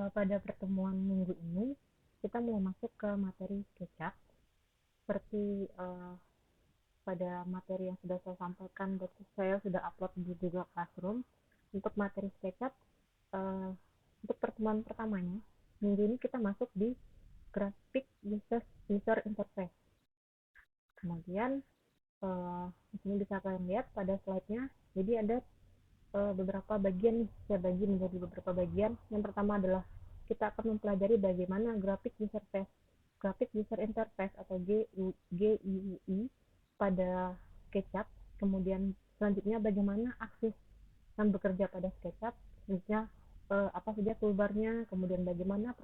Pada pertemuan minggu ini, kita mau masuk ke materi SketchUp. Seperti pada materi yang sudah saya sampaikan, dan saya sudah upload di Google Classroom. Untuk materi SketchUp, untuk pertemuan pertamanya, minggu ini kita masuk di Graphic User Interface. Kemudian, di sini bisa kalian lihat pada slide-nya, jadi ada beberapa bagian nih, saya bagi menjadi beberapa bagian. Yang pertama adalah kita akan mempelajari bagaimana graphic user interface atau GUI pada SketchUp. Kemudian selanjutnya bagaimana akses yang bekerja pada SketchUp, misalnya apa saja toolbarnya, kemudian bagaimana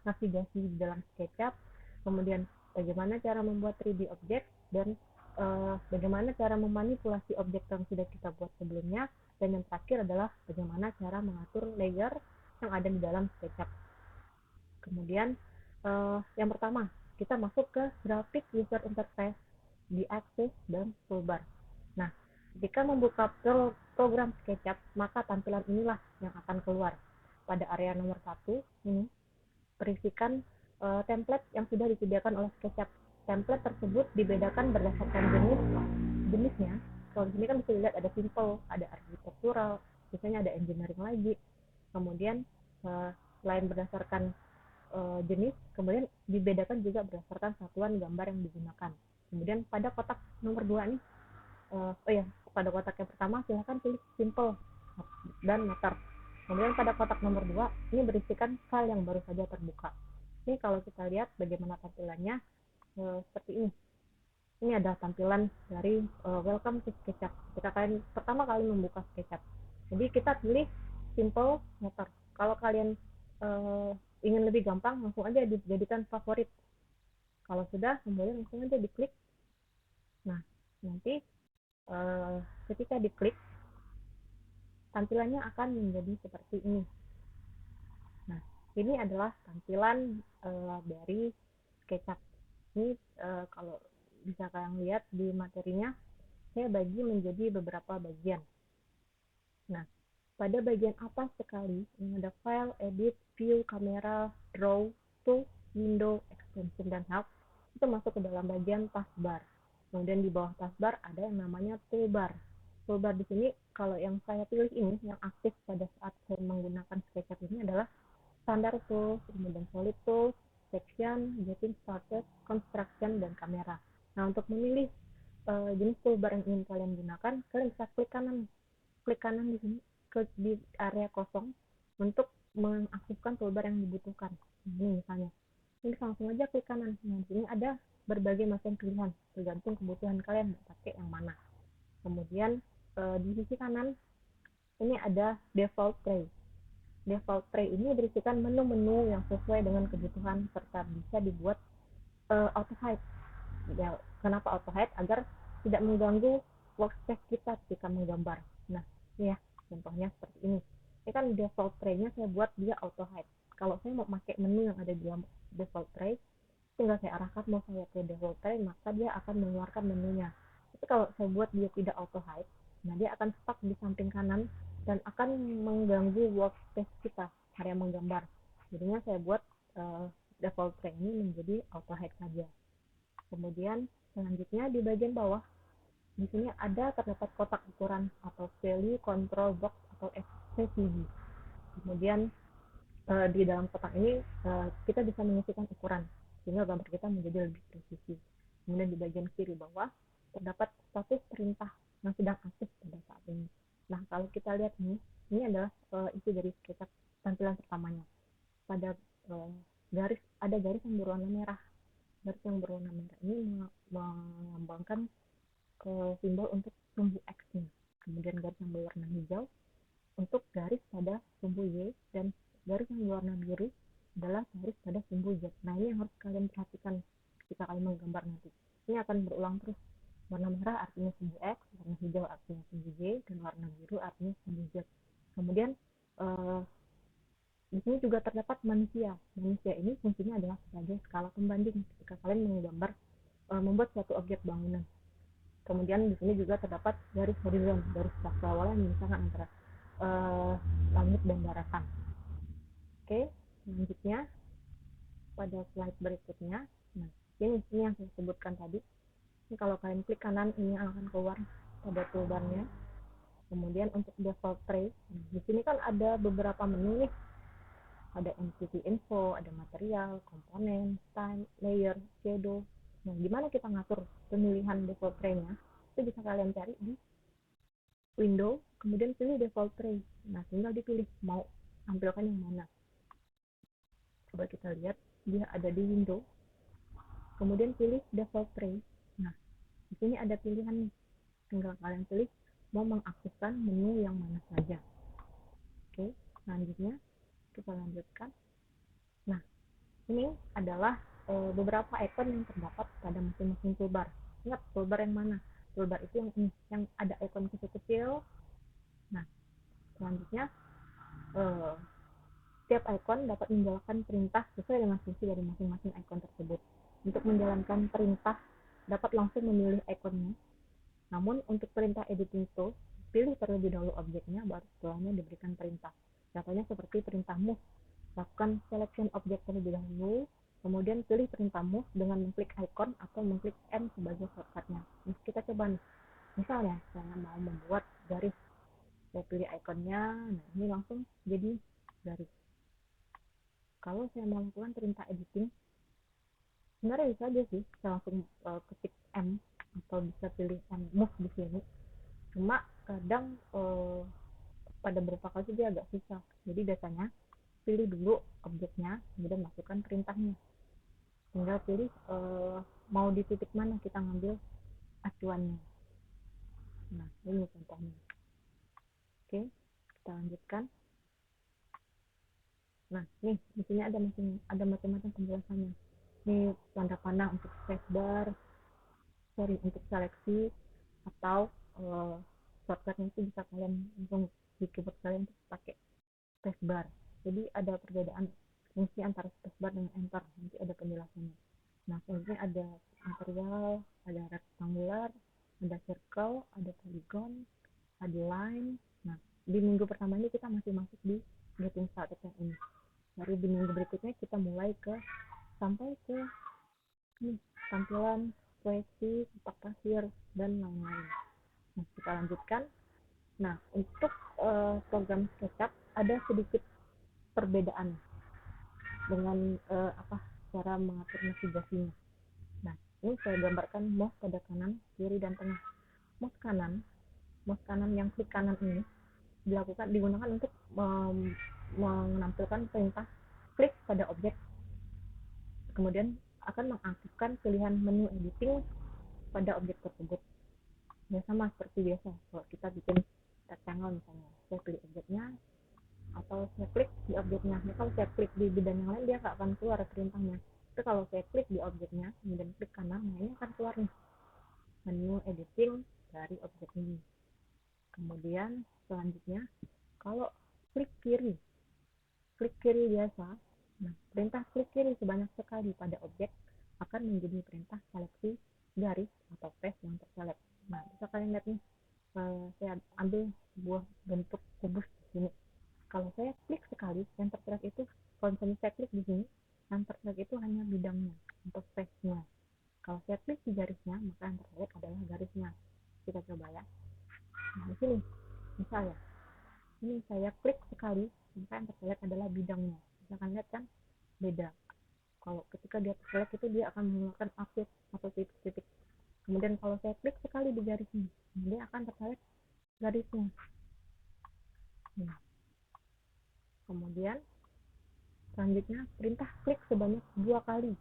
navigasi di dalam SketchUp, kemudian bagaimana cara membuat 3D object, dan bagaimana cara memanipulasi objek yang sudah kita buat sebelumnya, dan yang terakhir adalah bagaimana cara mengatur layer yang ada di dalam SketchUp. Kemudian yang pertama, kita masuk ke Graphic User Interface di akses dan toolbar. Nah, jika membuka program SketchUp, maka tampilan inilah yang akan keluar. Pada area nomor 1 ini berisikan template yang sudah disediakan oleh SketchUp. Template tersebut dibedakan berdasarkan jenisnya. Kalau di sini kan bisa dilihat ada simple, ada architectural, biasanya ada engineering lagi. Kemudian selain berdasarkan jenis, kemudian dibedakan juga berdasarkan satuan gambar yang digunakan. Kemudian pada kotak nomor 2 nih, pada kotak yang pertama silahkan pilih simple dan meter. Kemudian pada kotak nomor 2 ini berisikan file yang baru saja terbuka. Ini kalau kita lihat bagaimana tampilannya, seperti ini. Ini ada tampilan dari welcome to SketchUp ketika kalian pertama kali membuka SketchUp. Jadi kita pilih simple meter. Kalau kalian ingin lebih gampang, langsung aja dijadikan favorit. Kalau sudah, kemudian langsung aja diklik. Nah, nanti ketika diklik, tampilannya akan menjadi seperti ini. Nah, ini adalah tampilan dari SketchUp. Ini kalau bisa kalian lihat di materinya, saya bagi menjadi beberapa bagian. Nah, pada bagian atas sekali, ini ada file, edit, view, kamera, draw, tools, window, extension, dan help. Itu masuk ke dalam bagian taskbar. Kemudian di bawah taskbar ada yang namanya toolbar. Toolbar di sini, kalau yang saya pilih ini, yang aktif pada saat saya menggunakan SketchUp ini adalah standard tools, kemudian solid tools, section, getting started, construction, dan kamera. Nah, untuk memilih jenis toolbar yang ingin kalian gunakan, kalian bisa klik kanan di sini di area kosong untuk mengaktifkan toolbar yang dibutuhkan. Ini misalnya, ini langsung aja klik kanan. Nah, di sini ada berbagai macam pilihan tergantung kebutuhan kalian mau pakai yang mana. Kemudian di sisi kanan ini ada default tray. Default tray ini berisikan menu-menu yang sesuai dengan kebutuhan serta bisa dibuat auto hide. Ya, kenapa auto hide? Agar tidak mengganggu workspace kita ketika menggambar. Nah, ini ya contohnya seperti ini. Ini kan default tray-nya saya buat dia auto hide. Kalau saya mau pakai menu yang ada di dalam default tray, tinggal saya arahkan mau saya ke default tray, maka dia akan mengeluarkan menunya. Tapi kalau saya buat dia tidak auto hide, nah dia akan stuck di samping kanan dan akan mengganggu workspace kita, area menggambar. Jadinya saya buat default tray ini menjadi auto hide saja. Kemudian selanjutnya di bagian bawah, di sini ada terdapat kotak ukuran atau value control box atau VCB. Kemudian di dalam kotak ini kita bisa mengisikan ukuran sehingga gambar kita menjadi lebih presisi. Kemudian di bagian kiri bawah terdapat status perintah yang sedang aktif pada saat ini. Nah, kalau kita lihat ini adalah isi dari SketchUp tampilan pertamanya. Pada garis yang berwarna merah. Garis yang berwarna merah ini melambangkan simbol untuk sumbu X-nya. Kemudian garis yang berwarna hijau untuk garis pada sumbu Y, dan garis yang berwarna biru adalah garis pada sumbu Z. Nah, ini yang harus kalian perhatikan ketika kalian menggambar nanti. Ini akan berulang terus. Warna merah artinya sumbu X, warna hijau artinya sumbu Y, dan warna biru artinya sumbu Z. Kemudian di sini juga terdapat manusia. Manusia ini fungsinya adalah sebagai skala pembanding ketika kalian menggambar membuat suatu objek bangunan. Kemudian di sini juga terdapat garis horizon, garis cakrawala yang memisahkan antara eh, langit dan daratan. Oke, selanjutnya pada slide berikutnya. Nah, ini yang saya sebutkan tadi. Ini kalau kalian klik kanan, ini akan keluar pada toolbarnya. Kemudian untuk default tray, nah, di sini kan ada beberapa menu nih. Ada entity info, ada material, komponen, time, layer, shadow. Nah, gimana kita ngatur pemilihan default tray-nya? Itu bisa kalian cari di window, kemudian pilih default tray. Nah, tinggal dipilih mau tampilkan yang mana. Coba kita lihat, dia ada di window, kemudian pilih default tray. Nah, di sini ada pilihan nih, tinggal kalian pilih mau mengaktifkan menu yang mana saja. Oke, selanjutnya kita lanjutkan. Nah, ini adalah beberapa icon yang terdapat pada masing-masing toolbar. Ingat, toolbar yang mana? Toolbar itu yang ini, yang ada icon kecil-kecil. Nah, selanjutnya setiap icon dapat menjalankan perintah sesuai dengan fungsi dari masing-masing icon tersebut. Untuk menjalankan perintah, dapat langsung memilih ikonnya. Namun, untuk perintah editing tools, pilih terlebih dahulu objeknya, baru setelahnya diberikan perintah. Contohnya seperti perintah move. Lakukan selection objek terlebih dahulu, kemudian pilih perintah move dengan mengklik icon atau mengklik M sebagai shortcutnya. Nah, kita coba nih. Misalnya, saya mau membuat garis. Saya pilih ikonnya, nah ini langsung jadi garis. Kalau saya mau lakukan perintah editing, sebenarnya bisa aja sih saya langsung ketik M atau bisa pilih M move di sini. Cuma kadang pada beberapa kali dia agak susah. Jadi biasanya pilih dulu objeknya, kemudian masukkan perintahnya. Tinggal pilih mau di titik mana kita ngambil acuannya. Nah, ini contohnya. Oke, kita lanjutkan. Nah, nih di sini ada macam-macam penjelasannya. Ini tanda panah untuk spacebar, untuk seleksi, atau shortcutnya itu bisa kalian langsung di keyboard kalian pakai spacebar. Jadi ada perbedaan fungsi antara spacebar dengan enter, nanti ada penjelasannya. Nah, selanjutnya ada material, ada rectangular, ada circle, ada polygon, ada line. Nah, di minggu pertama ini kita masih masuk di getting started yang ini. Baru di minggu berikutnya kita mulai sampai ke ini, tampilan proyeksi, kotak pasir, dan lain-lain. Nah, kita lanjutkan. Nah, untuk program SketchUp ada sedikit perbedaan dengan cara mengatur navigasinya. Nah, ini saya gambarkan mouse pada kanan, kiri, dan tengah. Mouse kanan yang klik kanan ini digunakan untuk menampilkan perintah klik pada objek, kemudian akan mengaktifkan pilihan menu editing pada objek tersebut. Ya, sama seperti biasa kalau kita bikin rectangle misalnya, saya pilih objeknya atau saya klik di objeknya. Nah, kalau saya klik di bidang yang lain dia nggak akan keluar perintahnya. Tapi kalau saya klik di objeknya kemudian klik kanan, nah ini akan keluar nih menu editing dari objek ini. Kemudian selanjutnya kalau klik kiri biasa, nah perintah klik kiri sebanyak sekali pada objek akan menjadi perintah seleksi garis atau face yang terselect. Nah, bisa kalian lihat nih, saya ambil sebuah bentuk kubus di sini. Kalau saya klik sekali, yang terselect itu, kalau misalnya saya klik di sini, yang terselect itu hanya bidangnya atau face-nya. Kalau saya klik di garisnya, maka yang terselect adalah garisnya. Kita coba ya. Nah, di sini, misalnya, ini saya klik sekali, maka yang terselect adalah bidangnya. Bisa kalian lihat kan, beda. Kalau ketika dia terselect itu dia akan mengeluarkan aktif atau titik-titik. Kemudian kalau saya klik sekali di garisnya, dia akan terselect garisnya. Nah, kemudian selanjutnya perintah klik sebanyak 2 kali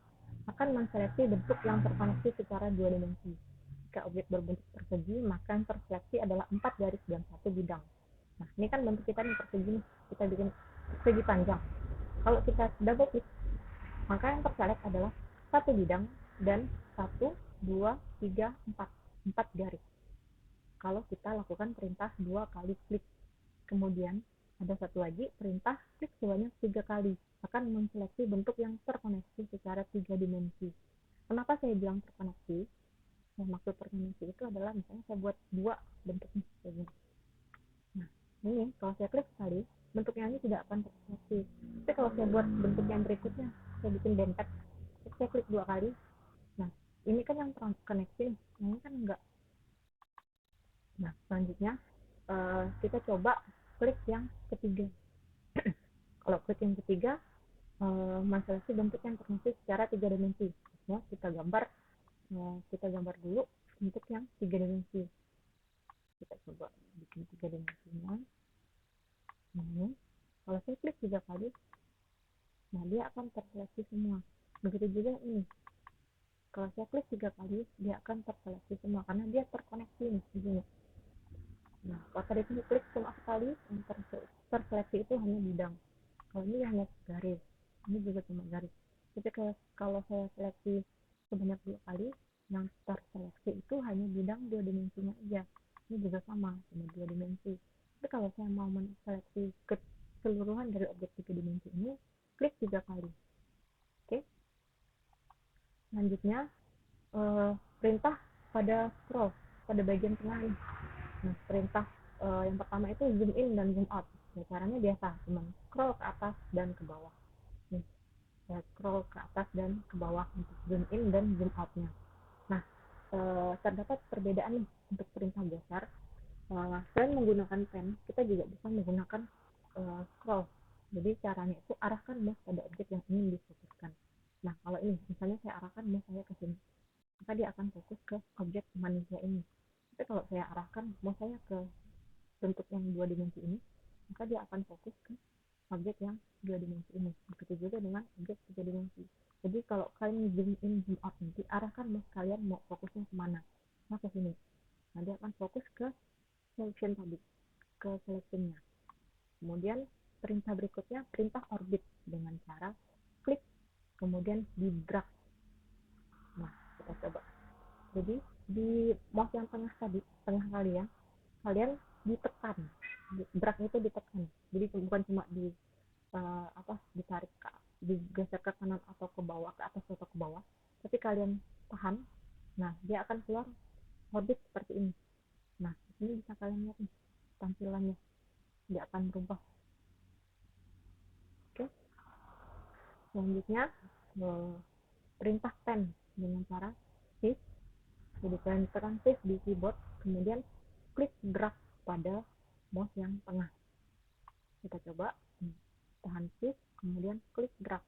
akan menseleksi bentuk yang terkoneksi secara 2 dimensi. Jika objek berbentuk persegi, maka yang terseleksi adalah 4 garis dan 1 bidang. Nah, ini kan bentuk kita nih persegi, kita bikin persegi panjang. Kalau kita double klik, maka yang terselect adalah 1 bidang dan 1, 2, 3, 4 garis. Kalau kita lakukan perintah 2 kali klik. Kemudian ada satu lagi, perintah klik sebanyak 3 kali akan menseleksi bentuk yang terkoneksi secara 3 dimensi. Kenapa saya bilang terkoneksi? Yang maksud terkoneksi itu adalah misalnya saya buat 2 bentuk nih kayak gini. Nah, ini ini, kalau saya klik sekali, bentuknya ini tidak akan terseleksi. Tapi kalau saya buat bentuk yang berikutnya, saya bikin dempet, saya klik 2 kali. Nah, ini kan yang terkoneksi, ini kan enggak. Nah, selanjutnya kita coba klik yang ketiga. Kalau klik yang ketiga, menseleksi bentuk yang terkoneksi secara 3 dimensi. Ya, kita gambar dulu bentuk yang 3 dimensi. Kita coba bikin 3 dimensinya. Ini, kalau saya klik 3 kali, nah dia akan terseleksi semua. Begitu juga ini. Kalau saya klik 3 kali, dia akan terseleksi semua karena dia terkoneksi nih di sini. Nah, kalau tadi saya klik cuma sekali, yang terseleksi itu hanya bidang. Kalau ini hanya garis, ini juga cuma garis. Tapi kalau saya seleksi sebanyak 2 kali, yang terseleksi itu hanya bidang 2 dimensinya aja. Ini juga sama, cuma 2 dimensi. Tapi kalau saya mau menseleksi keseluruhan dari objek 3 dimensi ini, klik 3 kali. Oke. Selanjutnya, perintah pada scroll, pada bagian tengah ini. Nah, perintah yang pertama itu zoom in dan zoom out. Nah, caranya biasa, cuma scroll ke atas dan ke bawah. Nih, saya scroll ke atas dan ke bawah untuk zoom in dan zoom outnya. Nah, terdapat perbedaan nih untuk perintah geser. Selain menggunakan pen, kita juga bisa menggunakan scroll. Jadi caranya itu arahkan mouse pada objek yang ingin difokuskan. Nah, kalau ini, misalnya saya arahkan mouse saya ke sini, maka dia akan fokus ke objek manusia ini. Tapi kalau saya arahkan mouse saya ke bentuk yang 2 dimensi ini, maka dia akan fokus ke objek yang 2 dimensi ini. Begitu juga dengan objek 3 dimensi. Jadi kalau kalian zoom in, zoom out, nanti arahkan mouse kalian mau fokusnya kemana. Nah, ke sini. Nah, dia akan fokus ke selection tadi, ke selectionnya. Kemudian perintah berikutnya, perintah orbit dengan cara klik, kemudian di drag. Nah, kita coba. Jadi di mouse yang tengah tadi, tengah kalian ditekan, drag itu ditekan. Jadi bukan cuma ditarik digeser ke kanan atau ke bawah, ke atas atau ke bawah, tapi kalian tahan. Nah, dia akan keluar orbit seperti ini. Nah, ini bisa kalian lihat nih tampilannya, dia akan berubah. Oke. Selanjutnya perintah pen dengan cara shift. Jadi kalian tekan shift di keyboard, kemudian klik drag pada mouse yang tengah. Kita coba tahan shift, kemudian klik drag.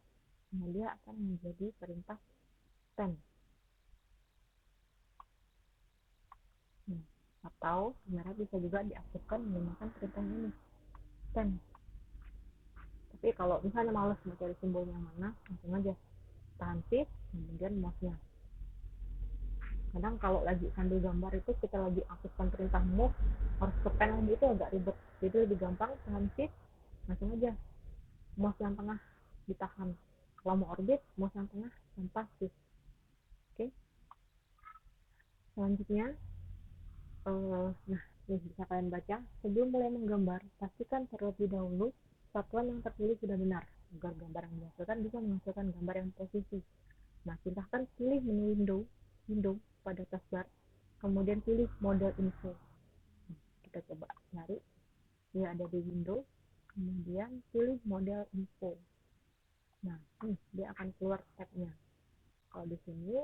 Nah, dia akan menjadi perintah pen. Atau sebenarnya bisa juga diaktifkan menggunakan perintah ini, pen. Tapi kalau misalnya males mencari simbolnya mana, langsung aja tahan shift, kemudian mouse-nya. Kadang kalau lagi sambil gambar itu kita lagi aktifkan perintah move, harus ke pen lagi, itu agak ribet. Jadi lebih gampang tahan shift, langsung aja mouse yang tengah ditahan. Kalau mau orbit, mouse yang tengah tanpa shift. Oke. Selanjutnya, nah ini bisa kalian baca. Sebelum mulai menggambar, pastikan terlebih dahulu satuan yang terpilih sudah benar, agar gambar yang dihasilkan bisa menghasilkan gambar yang presisi. Nah, silahkan pilih menu window pada taskbar, kemudian pilih model info. Kita coba cari, dia ada di window, kemudian pilih model info. Nah, dia akan keluar tab-nya. Kalau di sini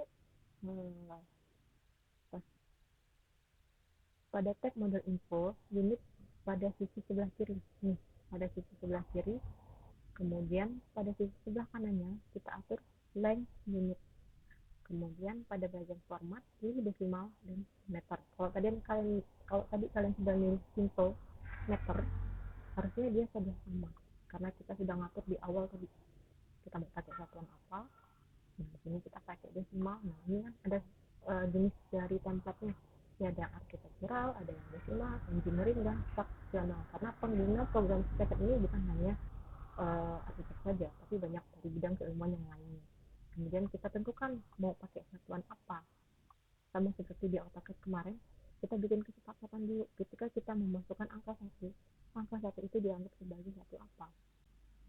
pada tab model info, unit pada sisi sebelah kiri. Nih, pada sisi sebelah kiri. Kemudian pada sisi sebelah kanannya kita atur length unit. Kemudian pada bagian format pilih desimal dan meter. Kalau tadi kalian sudah milih simple meter, harusnya dia sudah sama karena kita sudah ngatur di awal tadi kita mau pakai satuan apa. Nah, di sini kita pakai desimal. Nah, ini kan ada jenis dari template-nya. Ya, ada yang arsitektural, ada yang desimal, engineering, dan struktural. Karena pengguna program SketchUp ini bukan hanya arsitek saja, tapi banyak dari bidang keilmuan yang lainnya. Kemudian kita tentukan mau pakai satuan apa. Sama seperti di AutoCAD kemarin, kita bikin kesepakatan dulu. Ketika kita memasukkan angka 1 itu dianggap sebagai satu apa.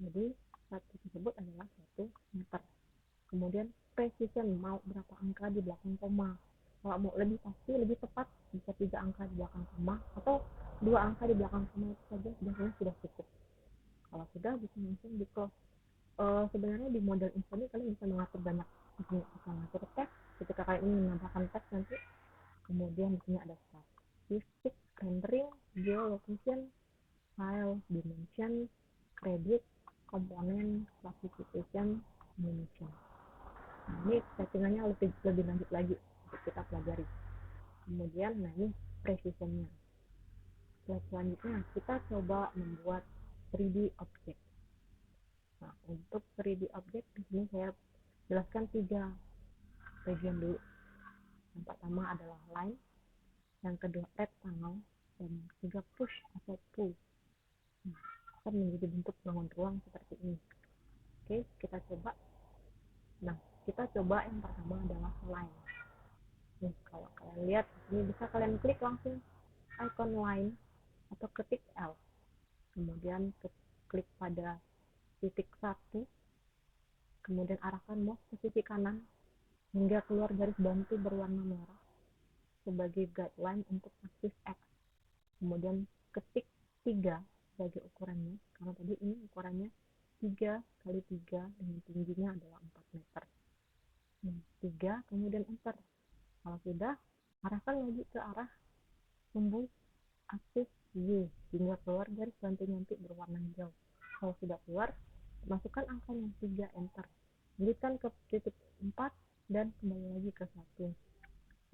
Jadi, satu tersebut adalah 1 meter. Kemudian precision, mau berapa angka di belakang koma. Kalau mau lebih pasti, lebih tepat, bisa 3 angka di belakang koma atau 2 angka di belakang koma itu saja biasanya sudah cukup. Kalau sudah, bisa langsung di close. Sebenarnya di model info ini kalian bisa mengatur banyak, bisa mengatur teks ketika kalian ingin menambahkan teks nanti. Kemudian di sini ada statistik, rendering, geolocation, file, dimension, credit, komponen, classification, munition. Nah, ini settingannya lebih lanjut lagi untuk kita pelajari. Kemudian, nah ini precisionnya. Selanjutnya kita coba membuat 3D object. Nah, untuk 3D object di sini saya jelaskan 3 bagian dulu. Yang pertama adalah line, yang kedua rectangle, dan yang ketiga push atau pull. Nah, akan menjadi bentuk bangun ruang seperti ini. Oke, kita coba. Nah, kita coba yang pertama adalah line. Nih, kalau kalian lihat ini bisa kalian klik langsung icon line atau ketik L. Kemudian klik pada titik 1, kemudian arahkan mouse ke sisi kanan hingga keluar garis bantu berwarna merah sebagai guideline untuk aksis X. Kemudian ketik 3 sebagai ukurannya, karena tadi ini ukurannya 3 kali 3 dengan tingginya adalah 4 meter. 3, kemudian enter. Kalau sudah, arahkan lagi ke arah tombol aksis Y hingga keluar garis bantu nyempit berwarna hijau. Kalau sudah keluar, masukkan angkanya 3, enter. Lanjutkan ke titik 4 dan kembali lagi ke 1.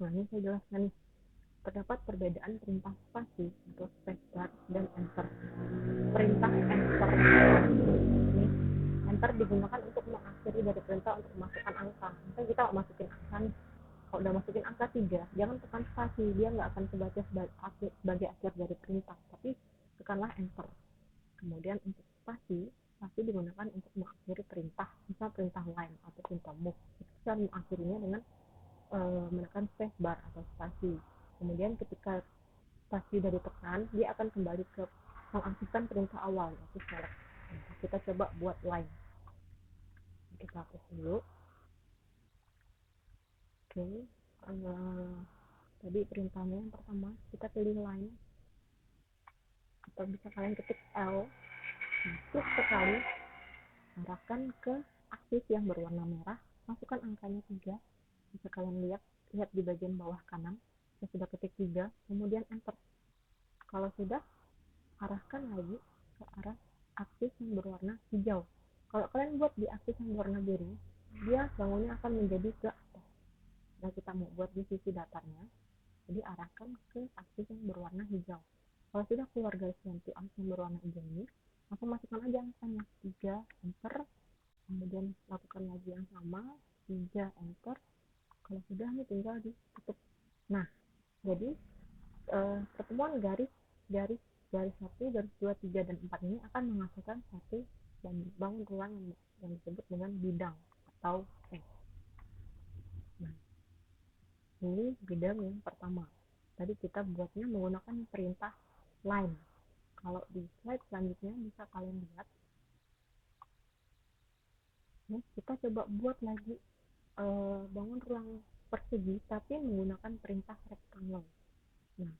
Nah, ini saya jelaskan nih. Terdapat perbedaan perintah spasi atau spacebar dan enter. Perintah enter ini, enter digunakan untuk mengakhiri dari perintah untuk memasukkan angka. Misalnya kita mau masukin angka nih, kalau udah masukin angka 3, jangan tekan spasi, dia nggak akan kebaca sebagai akhir dari perintah, tapi tekanlah enter. Kemudian untuk spasi digunakan untuk mengakhiri perintah, misal perintah line atau perintah move. Kita mengakhirinya dengan menekan spacebar atau spasi. Kemudian ketika spasi sudah ditekan, dia akan kembali ke mengaktifkan perintah awal, yaitu select. Nah, kita coba buat line. Kita hapus dulu. Oke, tadi perintahnya yang pertama, kita pilih line, atau bisa kalian ketik L, klik sekali, arahkan ke aksis yang berwarna merah, masukkan angkanya 3, bisa kalian lihat di bagian bawah kanan, saya sudah ketik 3, kemudian enter. Kalau sudah, arahkan lagi ke arah aksis yang berwarna hijau. Kalau kalian buat di aksis yang berwarna biru, dia bangunnya akan menjadi ke atas. Nah, kita mau buat di sisi datarnya, jadi arahkan ke aksis yang berwarna hijau. Kalau sudah keluar garis ganti aksis yang berwarna hijau ini, langsung masukkan aja angkanya 3, enter. Kemudian lakukan lagi yang sama, 3, enter. Kalau sudah, ini tinggal ditutup. Nah, jadi pertemuan garis 1, garis 2, 3, dan 4 ini akan menghasilkan satu dan bangun ruang yang disebut dengan bidang atau X. Nah, ini bidang yang pertama. Tadi kita buatnya menggunakan perintah line. Kalau di slide selanjutnya bisa kalian lihat. Nah, kita coba buat lagi bangun ruang persegi tapi menggunakan perintah rectangle. Nah,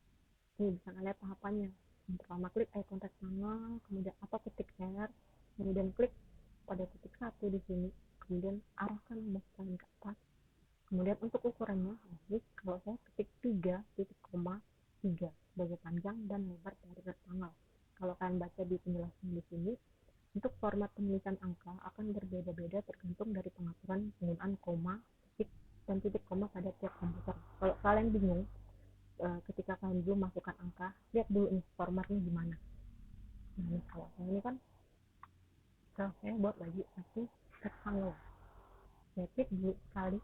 ini bisa kalian lihat tahapannya. Yang pertama, klik icon rectangle, kemudian atau ketik R, kemudian klik pada titik 1 di sini, kemudian arahkan mouse kalian ke atas. Kemudian untuk ukurannya, kalau saya ketik 3 titik koma 3 sebagai panjang dan lebar dari rectangle. Kalau kalian baca di penjelasan di sini, untuk format penulisan angka akan berbeda-beda tergantung dari pengaturan penggunaan koma, titik, dan titik koma pada tiap komputer. Kalau kalian bingung ketika kalian belum masukkan angka, lihat dulu nih formatnya gimana. Nah, ini kalau saya ini kan, saya buat lagi satu rectangle. Saya klik dulu sekali,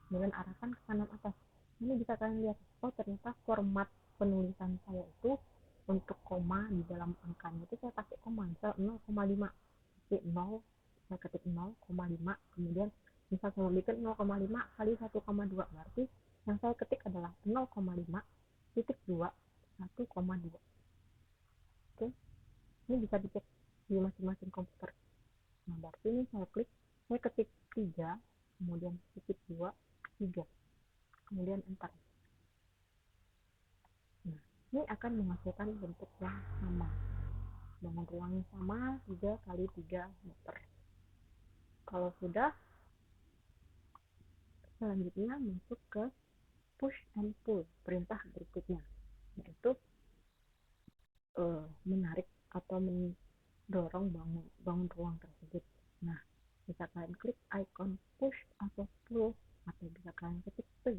kemudian arahkan ke kanan atas. Ini bisa kalian lihat, oh ternyata format penulisan saya itu untuk koma di dalam angkanya itu saya pakai koma, misal 0,5. Ketik 0, saya ketik 0,5, kemudian misal saya bikin 0,5 kali 1,2, berarti yang saya ketik adalah 0,5 titik 2 1,2. Oke, ini bisa dicek di masing-masing komputer. Nah, berarti ini saya klik, saya ketik 3, kemudian titik 2, 3. kemudian enter. Nah, ini akan menghasilkan bentuk yang sama, dengan ruangnya sama, 3 kali 3 meter. Kalau sudah, selanjutnya masuk ke push and pull, perintah berikutnya, yaitu menarik atau mendorong bangun ruang tersebut. Nah, bisa kalian klik icon push atau pull, atau bisa kalian ketik P.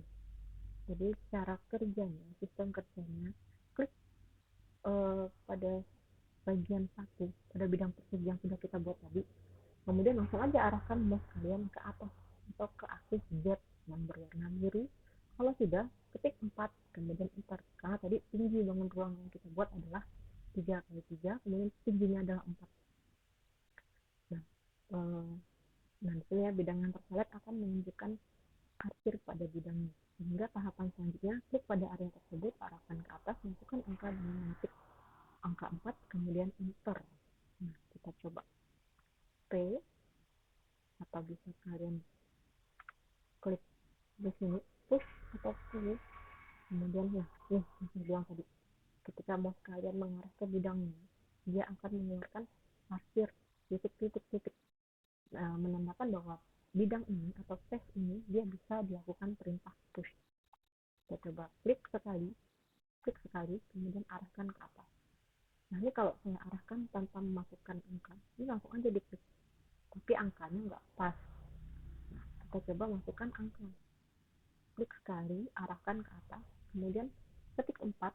Jadi cara kerjanya, sistem kerjanya, klik pada bagian satu, pada bidang persegi yang sudah kita buat tadi, kemudian langsung aja arahkan mouse kalian ke atas atau ke aksis Z yang berwarna biru. Kalau sudah, ketik 4, kemudian enter. Karena tadi tinggi bangun ruang yang kita buat adalah 3 kali 3, kemudian tingginya adalah 4. Nah, nantinya bidang yang terselect akan menunjukkan arsir pada bidangnya. Sehingga tahapan selanjutnya, klik pada area tersebut, arahkan ke atas, masukkan angka dengan mengetik angka 4, kemudian enter. Nah, kita coba P, atau bisa kalian klik di sini push atau pull, kemudian nih saya bilang tadi, ketika mouse kalian mengarah ke bidangnya, dia akan mengeluarkan arsir titik-titik, menandakan bahwa bidang ini atau space ini dia bisa dilakukan perintah push. Kita coba klik sekali, kemudian arahkan ke atas. Nah, ini kalau saya arahkan tanpa memasukkan angka, ini langsung aja diklik, tapi angkanya nggak pas. Nah, kita coba masukkan angka, klik sekali, arahkan ke atas, kemudian ketik 4,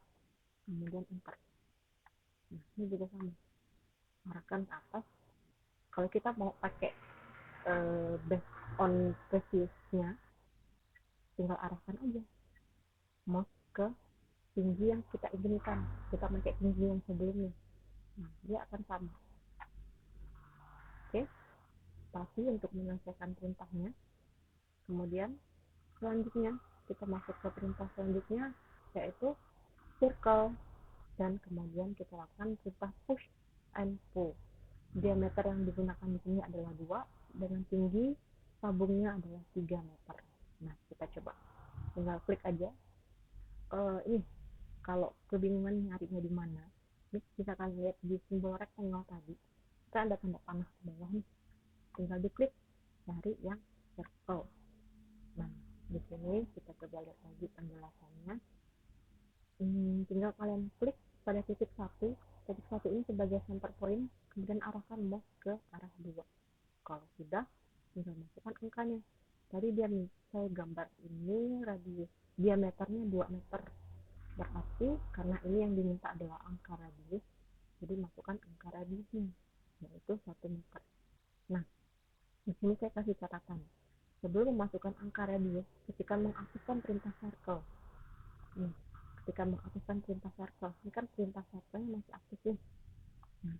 kemudian enter. Nah, ini juga sama, arahkan ke atas. Kalau kita mau pakai based on previousnya, tinggal arahkan aja mouse ke tinggi yang kita inginkan, kita pakai tinggi yang sebelumnya. Nah, dia akan sama. Oke, tapi untuk menyelesaikan perintahnya, kemudian selanjutnya kita masuk ke perintah selanjutnya, yaitu circle, dan kemudian kita lakukan perintah push and pull. Diameter yang digunakan di sini adalah 2, dengan tinggi tabungnya adalah 3 meter. Nah, kita coba, tinggal klik aja. Ini kalau kebingungan nyarinya di mana, ini bisa kalian lihat di simbol rectangle tadi, kita ada tanda panah di bawah nih, tinggal diklik cari yang circle. Nah, di sini kita coba lihat lagi penjelasannya. Tinggal kalian klik pada titik satu ini sebagai center point, kemudian arahkan mouse ke arah 2. Kalau sudah, tinggal masukkan angkanya. Tadi dia nih, saya gambar ini radius diameternya 2 meter, berarti karena ini yang diminta adalah angka radius, jadi masukkan angka radiusnya, yaitu 1 meter. Nah, di sini saya kasih catatan, sebelum memasukkan angka radius, ketika mengaktifkan perintah circle, ketika mengaktifkan perintah circle, ini kan perintah circle masih aktif nih. Nah,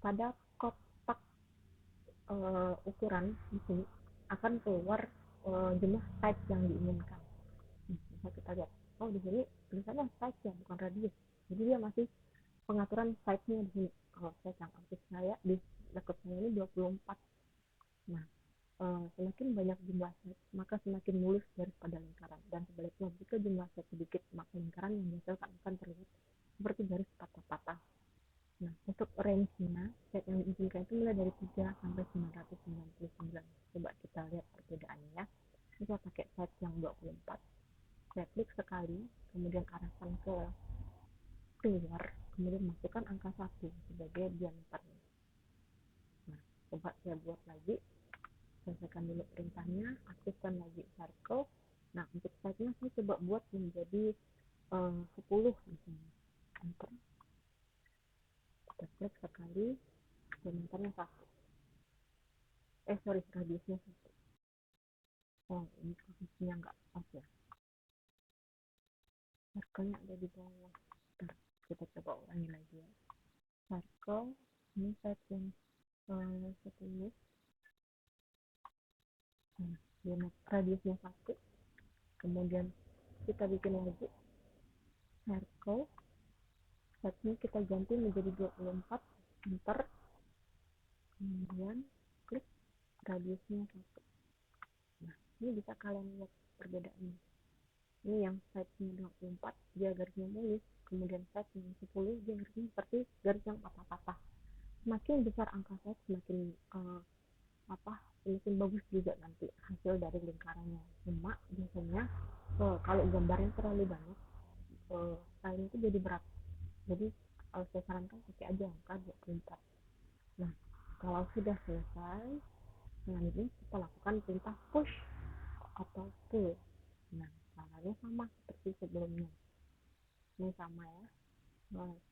pada kotak ukuran di sini akan keluar jumlah type yang diinginkan. Bisa kita lihat, oh di sini tulisannya size ya, bukan radius. Jadi dia masih pengaturan size-nya di sini. Kalau saya yang aktif saya di laptop saya ini 24. Nah, semakin banyak jumlah set, maka semakin mulus daripada lingkaran. Dan sebaliknya, jika jumlah set sedikit, maka lingkaran yang dihasilkan akan terlihat seperti garis patah-patah. Nah, untuk range-nya, set yang diizinkan itu mulai dari 3 sampai 999. Coba kita lihat perbedaannya ya. Kita pakai set yang 24. Saya klik sekali, kemudian arahkan ke keluar, kemudian masukkan angka 1 sebagai diameternya. Nah, coba saya buat lagi. Selesaikan dulu perintahnya, aktifkan lagi circle. Nah, untuk size-nya saya coba buat menjadi 10 misalnya. Enter. Kita klik sekali, diameternya 1. Radiusnya 1. Oh, ini posisinya nggak pas ya. Circle-nya ada di bawah. Bentar, kita coba ulangi lagi ya. Circle, ini size yang 10. Radiusnya 1, kemudian kita bikin lagi circle, setnya kita ganti menjadi 24, enter, kemudian klik radiusnya 1. Nah, ini bisa kalian lihat perbedaannya. Ini yang size-nya 24 dia garisnya mulus, kemudian size yang 10 dia garisnya seperti garis yang patah-patah. Semakin besar angka size semakin semakin bagus juga nanti hasil dari lingkarannya. Cuma biasanya kalau gambarnya terlalu banyak kain itu jadi berat, jadi saya sarankan pakai aja angka 24. Nah, kalau sudah selesai, selanjutnya kita lakukan perintah push atau pull. Nah, caranya sama seperti sebelumnya. Ini sama ya.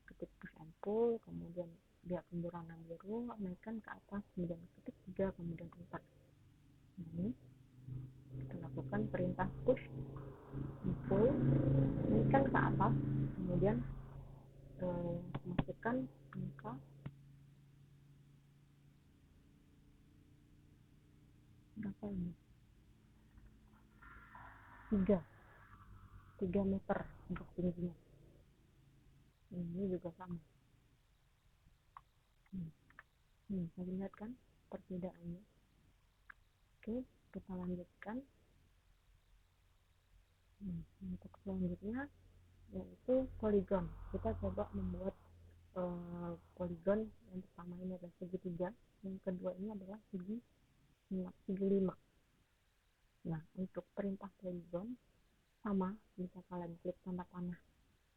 Ketik push and pull, kemudian dia akan berwarna biru, naikkan ke atas, kemudian ketik 3, kemudian 4. Nah, ini kita lakukan perintah push and pull, naikkan ke atas, kemudian masukkan angka berapa ini? 3 meter untuk tingginya. Ini juga sama. Bisa dilihat kan perbedaannya. Oke, kita lanjutkan. Untuk selanjutnya yaitu poligon. Kita coba membuat poligon. Yang pertama ini adalah segitiga, yang kedua ini adalah segi 5. Nah, untuk perintah poligon sama, bisa kalian klik tanda panah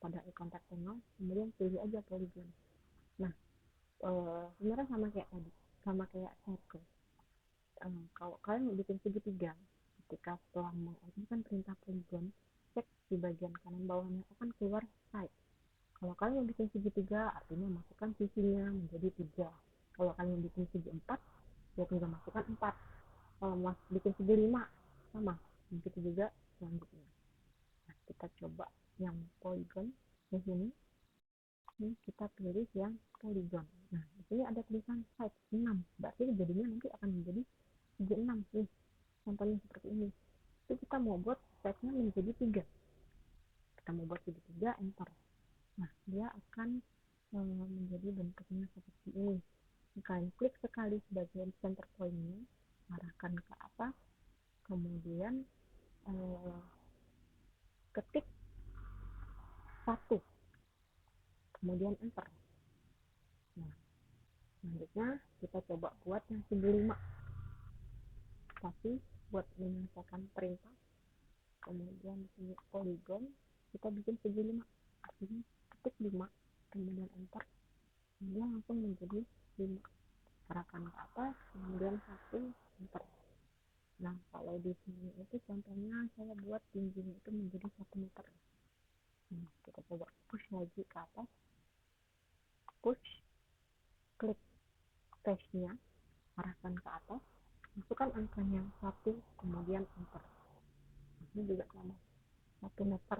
pada ikon rectangle, kemudian pilih aja poligon. Nah, sebenarnya sama kayak tadi, sama kayak circle. Kalau kalian mau bikin segitiga, ketika setelah mengaktifkan perintah poligon, cek di bagian kanan bawahnya akan keluar side. Kalau kalian mau bikin segitiga, artinya masukkan sisinya menjadi 3. Kalau kalian mau bikin segi 4, ya tinggal masukkan 4. Kalau mau bikin segi 5, sama, begitu juga selanjutnya. Nah, kita coba yang poligon di sini. Ini kita pilih yang poligon. Nah, di sini ada tulisan side 6, berarti jadinya nanti akan menjadi segi 6 nih. Contohnya seperti ini. Itu kita mau buat side-nya menjadi 3. Kita mau buat jadi 3, enter. Nah, dia akan menjadi bentuknya seperti ini. Kalian klik sekali sebagai center point-nya, arahkan ke atas, kemudian ketik 1, kemudian enter. Nah, selanjutnya kita coba buat yang segi 5. Tapi buat menyelesaikan perintah, kemudian di sini poligon, kita bikin segi 5. Artinya ketik 5, kemudian enter. Dia langsung menjadi 5. Arahkan ke atas, kemudian 1, enter. Nah, kalau di sini itu contohnya saya buat tingginya itu menjadi 1 meter. Nah, kita coba push lagi ke atas, push, klik space-nya, arahkan ke atas, masukkan angkanya 1, kemudian enter. Nah, ini juga sama, 1 meter.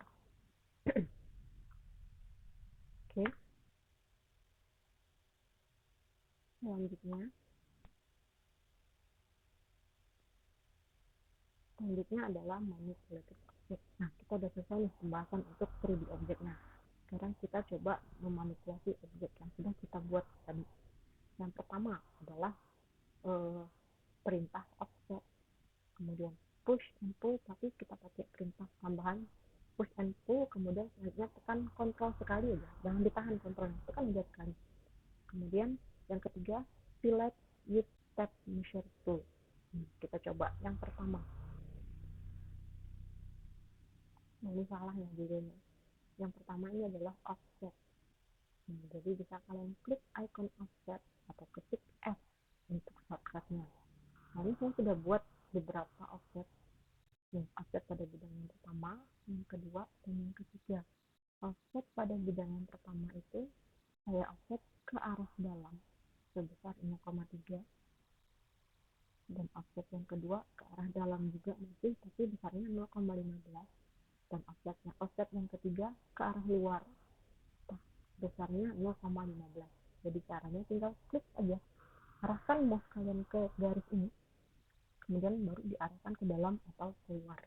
Oke, selanjutnya adalah manipulated object. Nah, kita udah selesai nih pembahasan untuk 3D objeknya. Sekarang kita coba memanipulasi objek yang sudah kita buat tadi. Yang pertama adalah perintah offset, kemudian push and pull, tapi kita pakai perintah tambahan push and pull, kemudian selanjutnya tekan kontrol sekali aja, jangan ditahan kontrolnya, tekan aja sekali. Kemudian yang ketiga, select with step measure tool. Kita coba yang pertama. Ini salah ya judulnya. Yang pertama ini adalah offset. Jadi bisa kalian klik icon offset atau ketik F untuk shortcutnya. Nah, ini saya sudah buat beberapa offset. Offset pada bidang yang pertama, yang kedua, dan yang ketiga. Offset pada bidang yang pertama itu saya offset ke arah dalam sebesar 0,3, dan offset yang kedua ke arah dalam juga masih, tapi besarnya 0,15, dan offset yang ketiga ke arah luar besarnya 0,15. Jadi caranya tinggal klik aja, arahkan mouse kalian ke garis ini, kemudian baru diarahkan ke dalam atau keluar.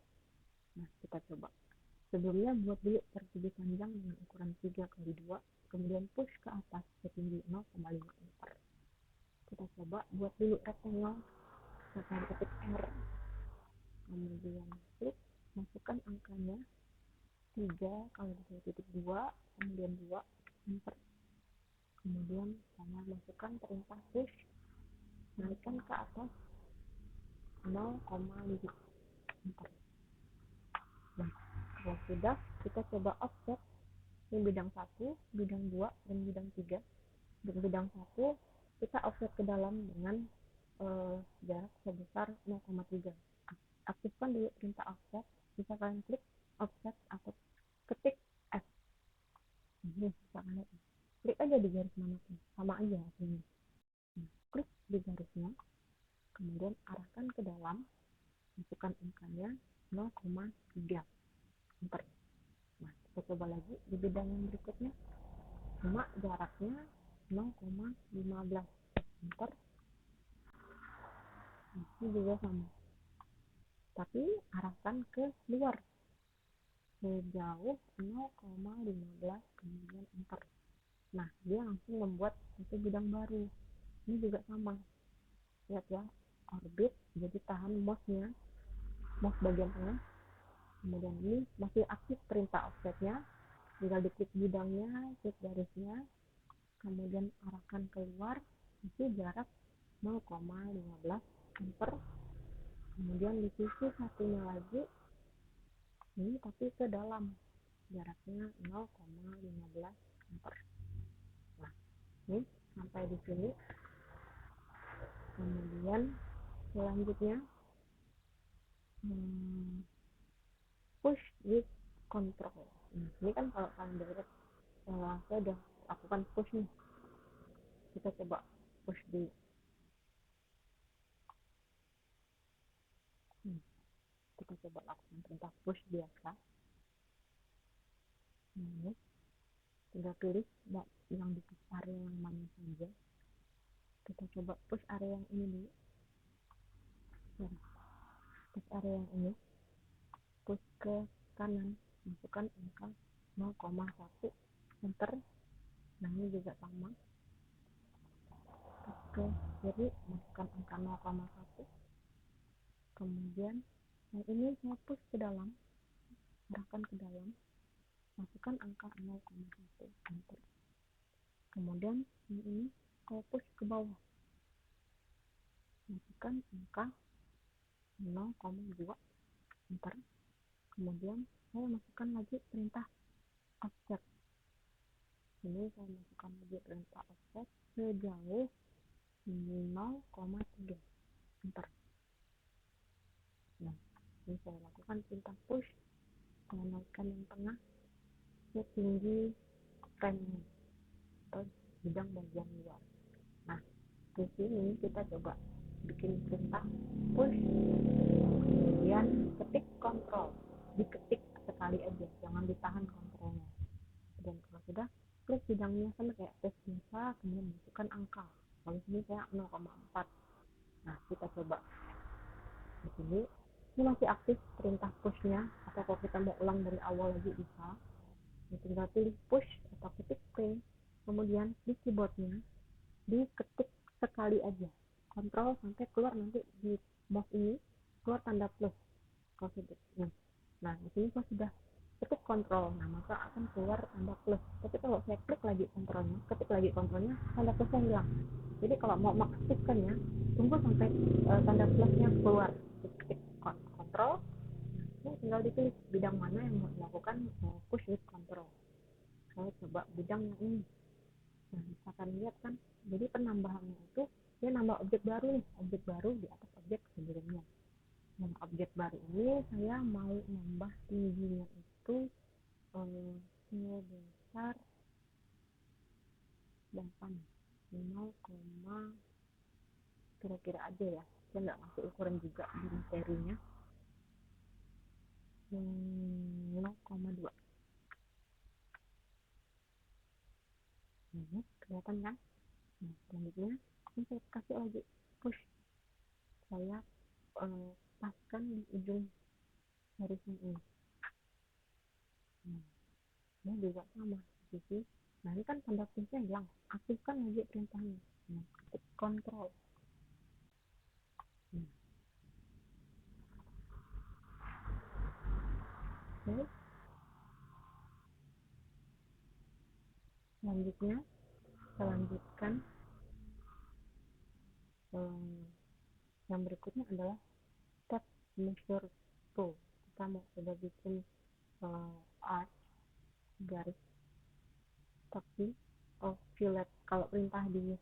Nah, kita coba. Sebelumnya buat dulu persegi panjang dengan ukuran 3x2, kemudian push ke atas setinggi 0,5 meter. Kita coba buat dulu rectangle. Kita ketik R, kemudian klik, masukkan angkanya, 3, kalau di sini titik 2, kemudian 2, enter. Kemudian saya masukkan perintah push, naikkan ke atas 0,5, enter. Nah, kalau sudah, kita coba offset ini bidang 1, bidang 2, dan bidang 3. Di bidang 1 kita offset ke dalam dengan jarak sebesar 0,3. Aktifkan dulu perintah offset, bisa kalian klik offset atau ketik F. Ini bisa kalian klik aja di garis manapun, sama aja hasilnya. Nah, klik di garisnya, kemudian arahkan ke dalam, masukkan angkanya 0,3, enter. Nah, kita coba lagi di bidang yang berikutnya, cuma jaraknya 0,15, enter. Nah, ini juga sama, tapi arahkan ke luar sejauh 0,15, kemudian enter. Nah, dia langsung membuat satu bidang baru. Ini juga sama, lihat ya, orbit, jadi tahan mouse-nya, mouse bagian tengah. Kemudian ini masih aktif perintah offsetnya, tinggal diklik bidangnya, klik garisnya, kemudian arahkan keluar, isi jarak 0,15, enter. Kemudian di sisi satunya lagi, ini tapi ke dalam, jaraknya 0,15, enter. Nah, ini sampai di sini. Kemudian selanjutnya push with control. Ini kan kalau kalian lihat, saya udah lakukan push nih. Kita coba push di kita coba lakukan perintah push biasa. Ini tinggal pilih yang di area yang mana saja. Kita coba push area yang ini dulu. Nah, push area yang ini, push ke kanan, masukkan angka 0,1, enter. Nah, ini juga sama, push ke kiri, masukkan angka 0,1. Kemudian yang ini saya push ke dalam, arahkan ke dalam, masukkan angka 0,1, enter. Kemudian yang ini saya push ke bawah, masukkan angka 0,2, enter. Kemudian saya masukkan lagi perintah offset. Ini saya masukkan lagi perintah offset sejauh 0,3, enter. Nah, ini saya lakukan perintah push, saya naikkan yang tengah setinggi frame atau bidang bagian luar. Nah, di sini kita coba bikin perintah push, kemudian ketik kontrol, diketik sekali aja, jangan ditahan kontrolnya. Dan kalau sudah, klik bidangnya sama kayak tes biasa, kemudian masukkan angka. Kalau sini saya 0,4. Nah, kita coba di sini. Ini masih aktif perintah pushnya, atau kalau kita mau ulang dari awal lagi bisa. Tinggal pilih push atau ketik P, kemudian di keyboardnya diketik sekali aja, kontrol sampai keluar nanti di mouse ini keluar tanda plus. Kalau sudah, nah di sini kalau sudah ketik kontrol, nah maka akan keluar tanda plus. Tapi kalau saya klik lagi kontrolnya, ketik lagi kontrolnya, tanda plusnya hilang. Jadi kalau mau mengaktifkannya, tunggu sampai tanda plusnya keluar. Ketik kontrol, ini tinggal dipilih bidang mana yang mau melakukan push with control. Saya coba bidang yang ini. Nah, bisa kalian lihat kan, jadi penambahannya itu dia nambah objek baru nih, objek baru di atas objek sebelumnya. Nah, objek baru ini saya mau nambah tingginya itu sebesar 8, 0, kira-kira aja ya, saya nggak ngasih ukuran juga di materinya. 0,2. Ini kelihatan kan? Nah, selanjutnya ini saya kasih lagi push, saya paskan di ujung garisnya ini. Nah, ini juga sama sisi. Nah, ini kan tanda plusnya hilang, aktifkan lagi perintahnya. Nah, ketik kontrol. Oke. Selanjutnya kita lanjutkan, yang berikutnya adalah step measure tool. Kita mau coba bikin arch, garis, tapi fillet. Kalau perintah di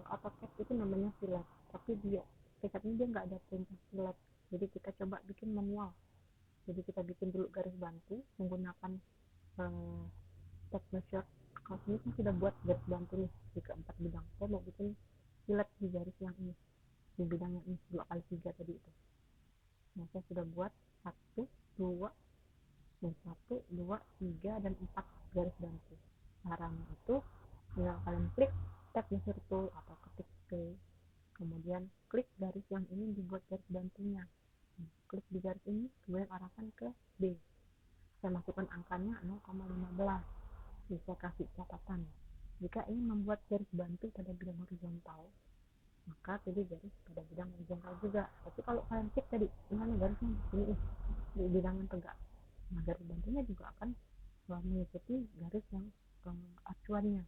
AutoCAD itu namanya fillet, tapi dia SketchUp ini dia nggak ada perintah fillet, jadi kita coba bikin manual. Jadi kita bikin dulu garis bantu menggunakan step measure. Kalau ini kan sudah buat garis bantu nih di keempat bidang, saya mau bikin fillet di garis yang ini, di bidang yang ini 2x3 tadi itu. Nah, saya sudah buat 1, 2, 3, dan 4 garis bantu. Caranya itu tinggal kalian klik tab measure tool atau ketik P, kemudian klik garis yang ini dibuat garis bantunya. Klik di garis ini, kemudian arahkan ke B. Saya masukkan angkanya 0,15. Bisa kasih catatan. Jika ingin membuat garis bantu pada bidang horizontal, maka pilih garis pada bidang horizontal juga. Tapi kalau kalian klik tadi, mana garisnya di sini di bidang yang tegak, nah garis bantunya juga akan mengikuti garis yang acuannya.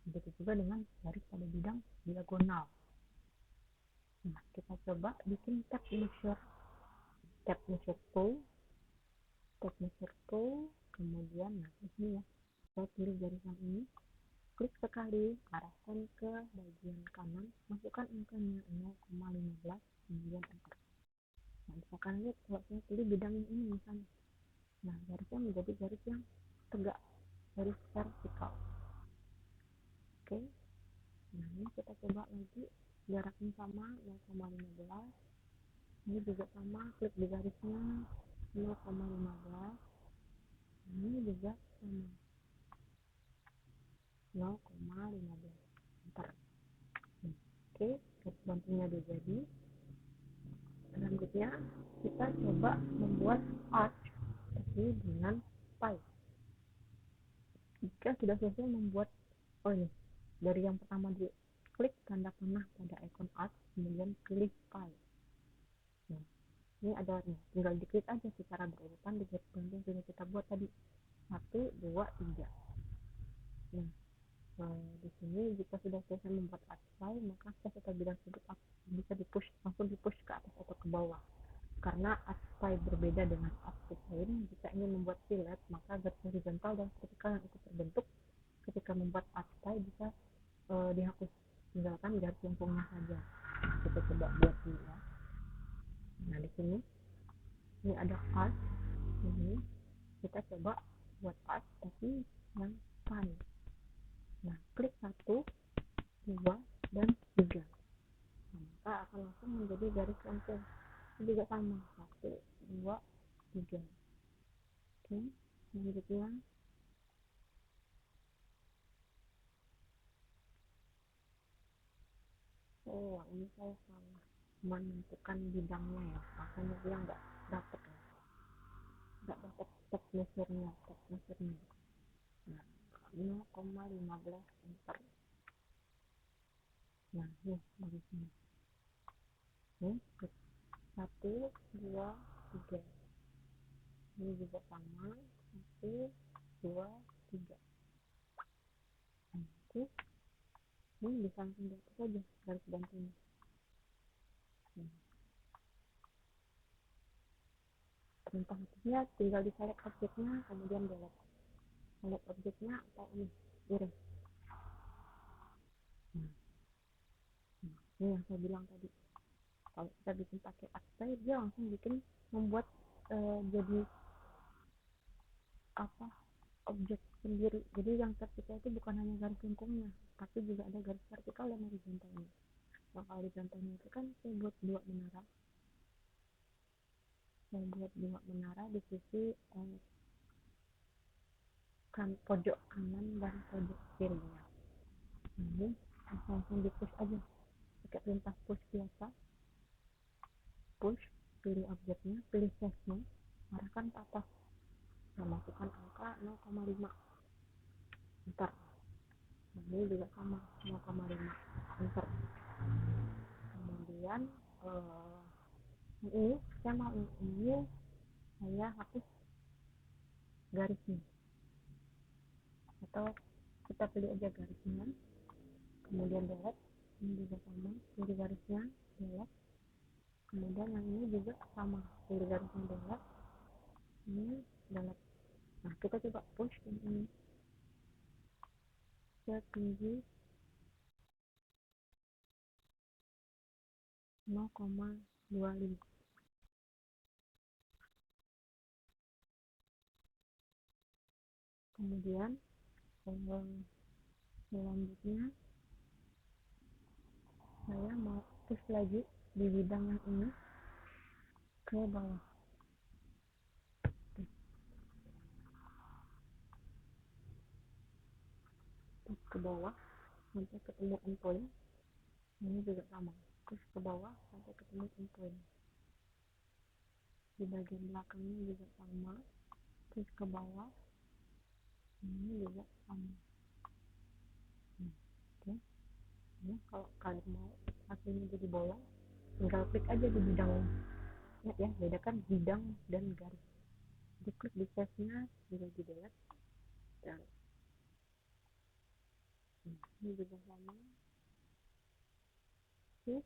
Begitu juga dengan garis pada bidang diagonal. Nah, kita coba bikin tab measure tool, kemudian nah ini ya, saya pilih garis yang ini, klik sekali, arahkan ke bagian kanan, masukkan angkanya 0,15, kemudian enter. Nah, misalkan lihat kalau saya pilih bidang yang ini misalnya, nah garisnya menjadi garis yang tegak, garis vertikal. Oke, nah ini kita coba lagi, jaraknya sama 0,15, ini juga sama, klik di garisnya 0,15, ini juga sama 0,15, enter. Oke, garis bantunya udah jadi. Selanjutnya kita coba membuat arch tapi dengan pipe. Jika sudah selesai membuat, ini dari yang pertama di klik tanda panah pada ikon arch, kemudian klik pipe. Nah, ini ada nih, tinggal diklik aja secara berurutan di garis bantu yang sudah kita buat tadi 1, 2, 3. Nah, di sini jika sudah selesai membuat arch pipe, maka kita bilang tersebut bisa langsung dipush ke atas atau ke bawah. Karena arch pipe berbeda dengan arch lain, jika ingin membuat fillet, maka garis horizontal dan vertikal yang ikut terbentuk ketika membuat arch pipe bisa dihapus, tinggalkan garis lengkungnya saja. Kita coba buat dulu ya. Nah, di sini ini ada arch, ini kita coba buat arch tapi yang pan. Nah, klik 1, 2, dan 3. Nah, maka akan langsung menjadi garis lengkung. Ini juga sama, 1, 2, 3. Oke, selanjutnya ini saya salah menentukan bidangnya ya, makanya dia nggak dapet step measure-nya. Nah, 0,15, enter. Nah, ini garisnya ini 1, 2, 3. Ini juga sama, 1, 2, 3. Nanti ini bisa langsung dihapus saja garis bantunya. Perintah hapusnya tinggal di select objeknya, kemudian delete. Select objeknya atau ini iris. Ini yang saya bilang tadi, kalau kita bikin pakai arch dia langsung bikin membuat jadi objek sendiri. Jadi yang vertikal itu bukan hanya garis lengkungnya, tapi juga ada garis vertikal dan horizontalnya. Nah, kalau horizontalnya itu kan saya buat dua menara di sisi pojok kanan dan pojok kirinya. Ini langsung di push aja pakai perintah push biasa. Push, pilih objeknya, pilih size-nya, arahkan ke atas. Nah, masukkan angka 0,5, enter. Nah, ini juga sama, 0,5, enter. Kemudian ini saya hapus garisnya, atau kita pilih aja garisnya, kemudian delete. Ini juga sama, pilih garisnya, delete. Kemudian yang ini juga sama, pilih garisnya, delete. Ini delete. Nah, kita coba push ini setinggi 0,25. Kemudian selanjutnya saya mau push lagi di bidang yang ini ke bawah, push ke bawah sampai ketemu endpoint. Ini juga sama, push ke bawah sampai ketemu endpoint. Di bagian belakangnya juga sama, push ke bawah, ini juga sama. Oke. Nah, kalau kalian mau hasilnya jadi bolong, tinggal klik aja di bidang. Ingat ya, bedakan bidang dan garis. Diklik di save-nya, juga di delete. Dan ini juga sama. Oke,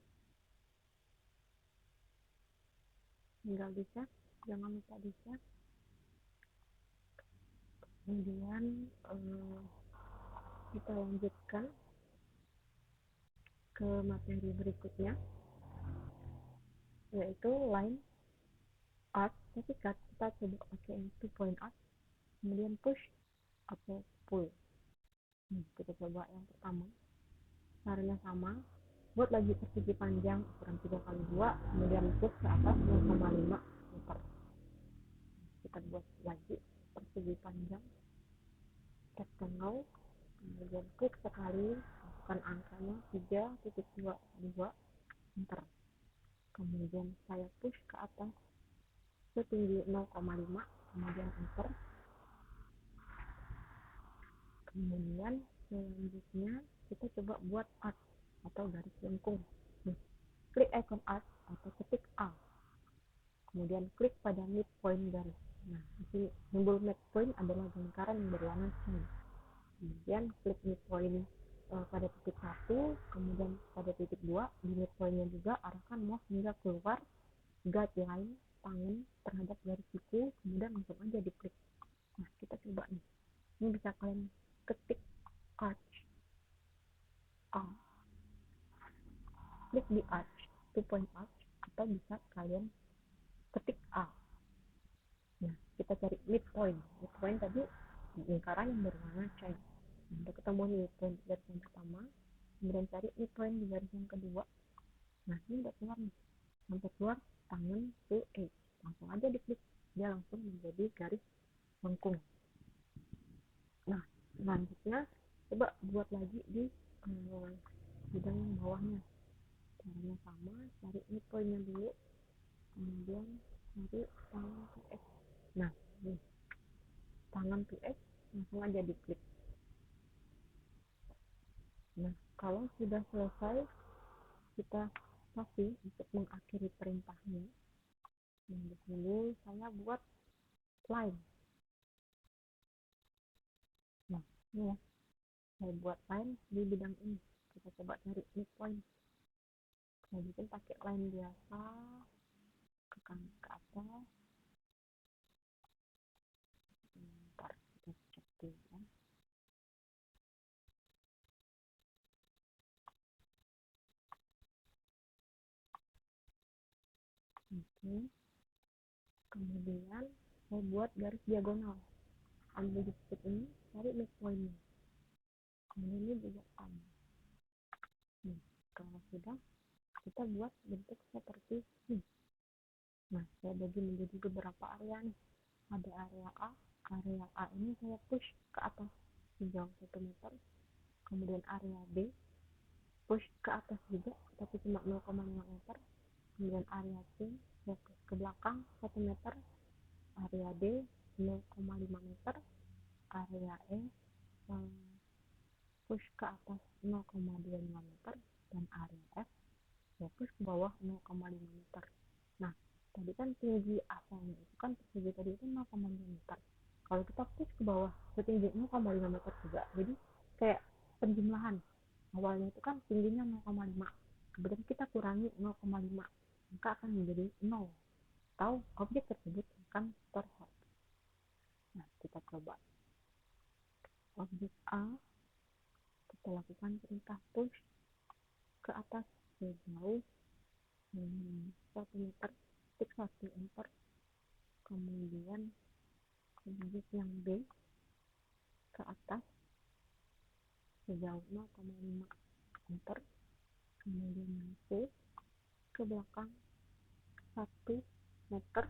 tinggal di save, jangan lupa di save. Kemudian kita lanjutkan ke materi berikutnya, yaitu line art. Tapi kita coba pakai yang 2 point art, kemudian push atau pull. Kita coba yang pertama, caranya sama, buat lagi persegi panjang ukuran 3x2, kemudian push ke atas 0,5 meter. Kita buat lagi persegi panjang rectangle, kemudian klik sekali, masukkan angkanya 3.22 enter. Kemudian saya push ke atas setinggi 0,5, kemudian enter. Kemudian selanjutnya kita coba buat art atau garis lengkung. Klik icon art atau ketik A, kemudian klik pada midpoint garis. Nah, di sini simbol midpoint adalah lingkaran yang berwarna cair. Kemudian klik midpoint pada titik 1, kemudian pada titik 2, di midpointnya juga arahkan mouse hingga keluar guideline tangan terhadap garis siku, kemudian langsung aja diklik. Nah, kita coba nih, ini bisa kalian ketik arch A, klik di arch, 2 point arch, atau bisa kalian ketik A. Nah, kita cari midpoint. Midpoint tadi lingkaran yang berwarna cair. Nah, udah ketemu nih midpoint di garis yang pertama, kemudian cari midpoint di garis yang kedua. Nah, ini udah keluar nih, sampai keluar tangan to A. Langsung aja diklik, dia langsung menjadi garis lengkung. Nah, selanjutnya coba buat lagi di bidang yang bawahnya. Caranya sama, cari midpointnya dulu, kemudian cari tangan to X. Nah, nih tangan to X, langsung aja diklik. Nah, kalau sudah selesai, kita kasih untuk mengakhiri perintahnya. Nah, di sini saya buat line. Nah, ini ya, saya buat line di bidang ini. Kita coba cari midpoint. Saya bikin pakai line biasa, ke kanan ke atas. Ntar kita cek dulu ya. Oke. Kemudian saya buat garis diagonal. Ambil di titik ini, cari midpointnya. Kemudian ini juga sama. Nih, kalau sudah, kita buat bentuk seperti ini. Nah, saya bagi menjadi beberapa area nih. Ada area A. Area A ini saya push ke atas sejauh 1 meter. Kemudian area B push ke atas juga, tapi cuma 0,5 meter. Kemudian area C saya push ke belakang 1 meter. Area D 0,5 meter. Area E push ke atas 0,25 meter. Dan area F saya push ke bawah 0,5 meter. Nah, tadi kan tinggi asalnya itu kan persegi tadi itu 0,5 meter. Kalau kita push ke bawah setinggi 0,5 meter juga, jadi kayak penjumlahan. Awalnya itu kan tingginya 0,5, kemudian kita kurangi 0,5, maka akan menjadi 0, atau objek tersebut akan terhapus. Nah, kita coba objek A, kita lakukan perintah push ke atas sejauh 1 meter, ketik 1 enter, kemudian objek yang B ke atas sejauh 0,5 enter, kemudian yang C ke belakang 1 meter,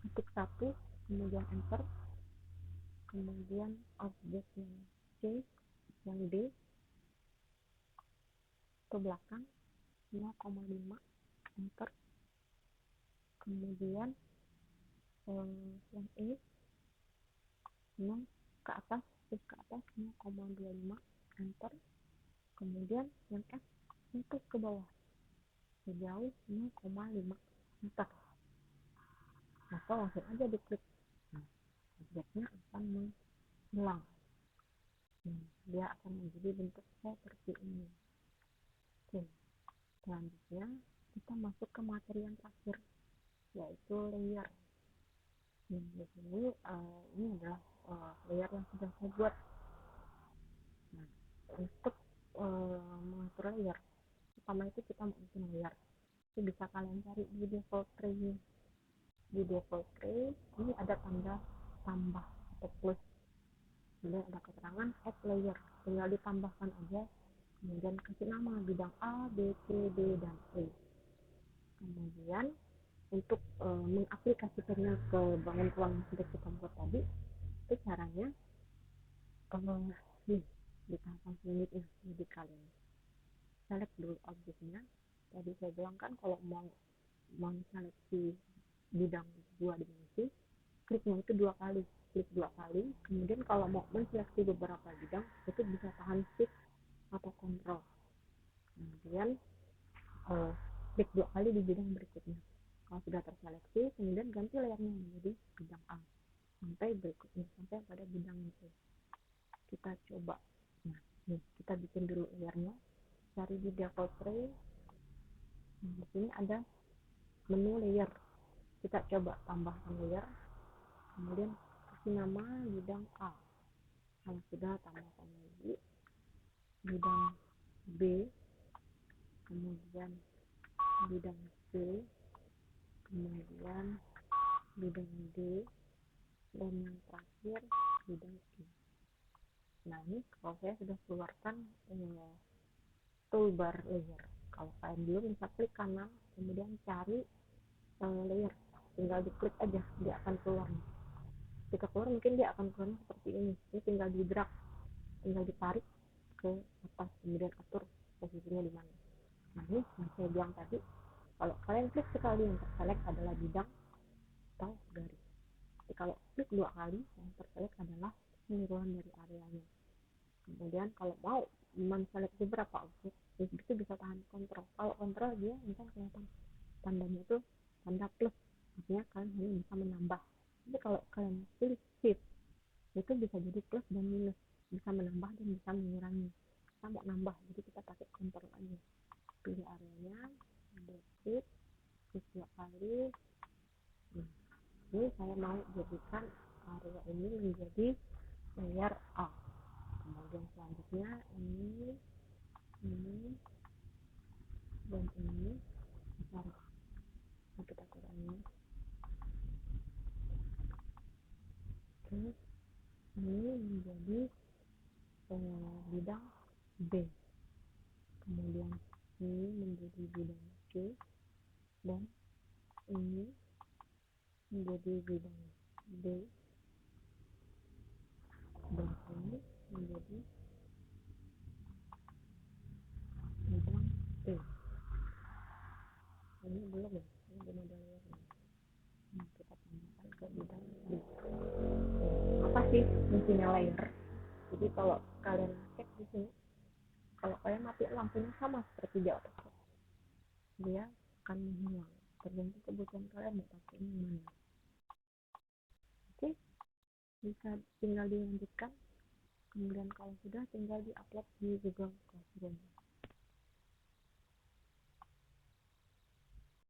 ketik 1, kemudian enter, kemudian objek yang C yang D ke belakang 0,5 enter, kemudian yang E 0 ke atas, terus ke atas 0,25 enter, kemudian yang F untuk ke bawah sejauh 0,5 meter, maka langsung aja diklik. Nah, objeknya akan menghilang. Dia akan menjadi bentuk seperti ini. Oke, selanjutnya kita masuk ke materi yang terakhir, yaitu layer. Di sini ini adalah layer yang sudah saya buat. Nah, untuk mengatur layer, pertama itu kita mengatur layer. Itu bisa kalian cari di default tray. Di default tray ini ada tanda tambah atau plus, kemudian ada keterangan add layer, tinggal ditambahkan aja, kemudian kasih nama bidang A, B, C, D, dan E. Kemudian untuk mengaplikasikannya ke bangun ruang yang sudah kita buat tadi, itu caranya nih di tahapan selanjutnya. Jadi kalian select dulu objeknya. Tadi saya bilang kan kalau mau seleksi bidang 2 dimensi, kliknya itu 2 kali, klik 2 kali. Kemudian kalau mau menseleksi beberapa bidang, itu bisa tahan shift atau kontrol, kemudian klik 2 kali di bidang berikutnya. Kalau sudah terseleksi, kemudian ganti layarnya menjadi bidang A sampai berikutnya, sampai pada bidang C. Kita coba. Nah, nih kita bikin dulu layarnya, cari di default tray. Nah, di sini ada menu layer, kita coba tambahkan layer, kemudian kasih nama bidang A. Kalau sudah, tambahkan lagi bidang B, kemudian bidang C, kemudian bidang D, dan yang terakhir bidang E. Nah, ini kalau saya sudah keluarkan toolbar layer. Kalau kalian belum, bisa klik kanan, kemudian cari layer, tinggal diklik aja, dia akan keluar. Ketika keluar mungkin dia akan keluar seperti ini tinggal di drag, tinggal ditarik ke atas, kemudian atur posisinya di mana. Nah, ini yang saya bilang tadi, kalau kalian klik sekali yang terselect adalah bidang atau garis. Jadi kalau klik 2 kali yang terselect adalah penyeluruhan dari areanya. Kemudian kalau mau menseleksi beberapa objek, itu bisa tahan kontrol. Kalau kontrol dia misalnya kelihatan tandanya itu tanda plus, artinya kalian hanya bisa menambah. Jadi kalau kalian pilih shift, itu bisa jadi plus dan minus, bisa menambah dan bisa mengurangi. Kita mau nambah, jadi kita pakai kontrol aja, pilih areanya, ambil shift, terus 2 kali. Nah, ini saya mau jadikan area ini menjadi layer A. Kemudian selanjutnya ini dan ini besar. Nah, kita kurangi. Terus ini menjadi bidang B, kemudian ini menjadi bidang C, dan ini menjadi bidang D, dan ini menjadi bidang E. Ini belum ya, ini belum ada layarnya. Nah, kita tambahkan ke bidang D. Apa sih fungsinya layer? Jadi kalau kalian cek di sini, kalau kalian mati lampunya sama seperti di AutoCAD, dia akan menghilang, tergantung kebutuhan kalian mau pakai ini mana. Oke, bisa tinggal dilanjutkan. Kemudian kalau sudah tinggal di-upload di Google Classroom.